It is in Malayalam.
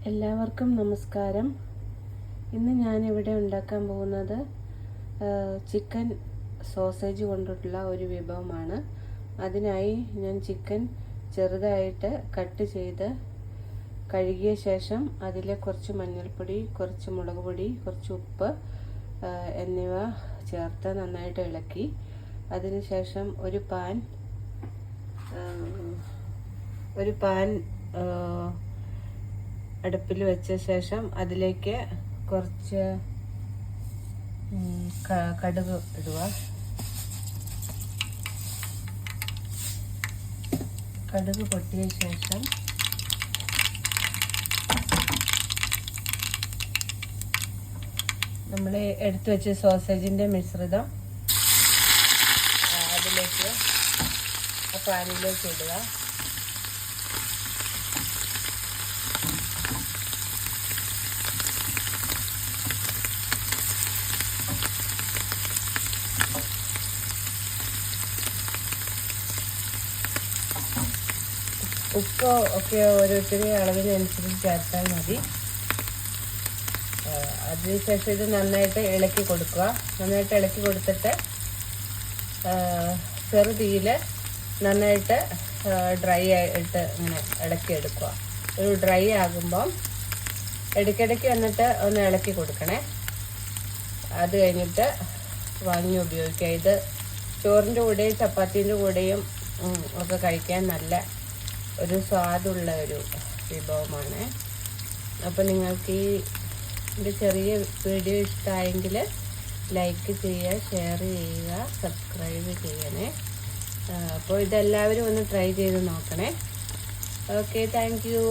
എല്ലാവർക്കും നമസ്കാരം. ഇന്ന് ഞാനിവിടെ ഉണ്ടാക്കാൻ പോകുന്നത് ചിക്കൻ സോസേജ് കൊണ്ടിട്ടുള്ള ഒരു വിഭവമാണ്. അതിനായി ഞാൻ ചിക്കൻ ചെറുതായിട്ട് കട്ട് ചെയ്ത് കഴുകിയ ശേഷം അതിൽ കുറച്ച് മഞ്ഞൾപ്പൊടി, കുറച്ച് മുളക് പൊടി, കുറച്ച് ഉപ്പ് എന്നിവ ചേർത്ത് നന്നായിട്ട് ഇളക്കി അതിനുശേഷം ഒരു പാൻ അടുപ്പിൽ വെച്ച ശേഷം അതിലേക്ക് കുറച്ച് കടുക് ഇടുക. കടുക് പൊട്ടിയ ശേഷം നമ്മൾ എടുത്തു വെച്ച സോസേജിൻ്റെ മിശ്രിതം അതിലേക്ക് ആ പാനിലേക്ക് ഇടുക. ഉപ്പ് ഒക്കെ ഓരോരുത്തരുടെ അളവിനനുസരിച്ച് ചേർത്താൽ മതി. അതിനുശേഷം ഇത് നന്നായിട്ട് ഇളക്കി കൊടുക്കുക. നന്നായിട്ട് ഇളക്കി കൊടുത്തിട്ട് ചെറുതീയിൽ നന്നായിട്ട് ഡ്രൈ ആയിട്ട് ഇങ്ങനെ ഇളക്കിയെടുക്കുക. ഒരു ഡ്രൈ ആകുമ്പം ഇടയ്ക്കിടയ്ക്ക് വന്നിട്ട് ഒന്ന് ഇളക്കി കൊടുക്കണേ. അത് കഴിഞ്ഞിട്ട് വാങ്ങി ഉപയോഗിക്കുക. ഇത് ചോറിൻ്റെ കൂടെയും ചപ്പാത്തിൻ്റെ കൂടെയും ഒക്കെ കഴിക്കാൻ നല്ല ഒരു സ്വാദുള്ള ഒരു വിഭവമാണ്. അപ്പോൾ നിങ്ങൾക്ക് ഈ ചെറിയ വീഡിയോ ഇഷ്ടമായെങ്കിൽ ലൈക്ക് ചെയ്യുക, ഷെയർ ചെയ്യുക, സബ്സ്ക്രൈബ് ചെയ്യണേ. അപ്പോൾ ഇതെല്ലാവരും ഒന്ന് ട്രൈ ചെയ്ത് നോക്കണേ. Okay, thank you.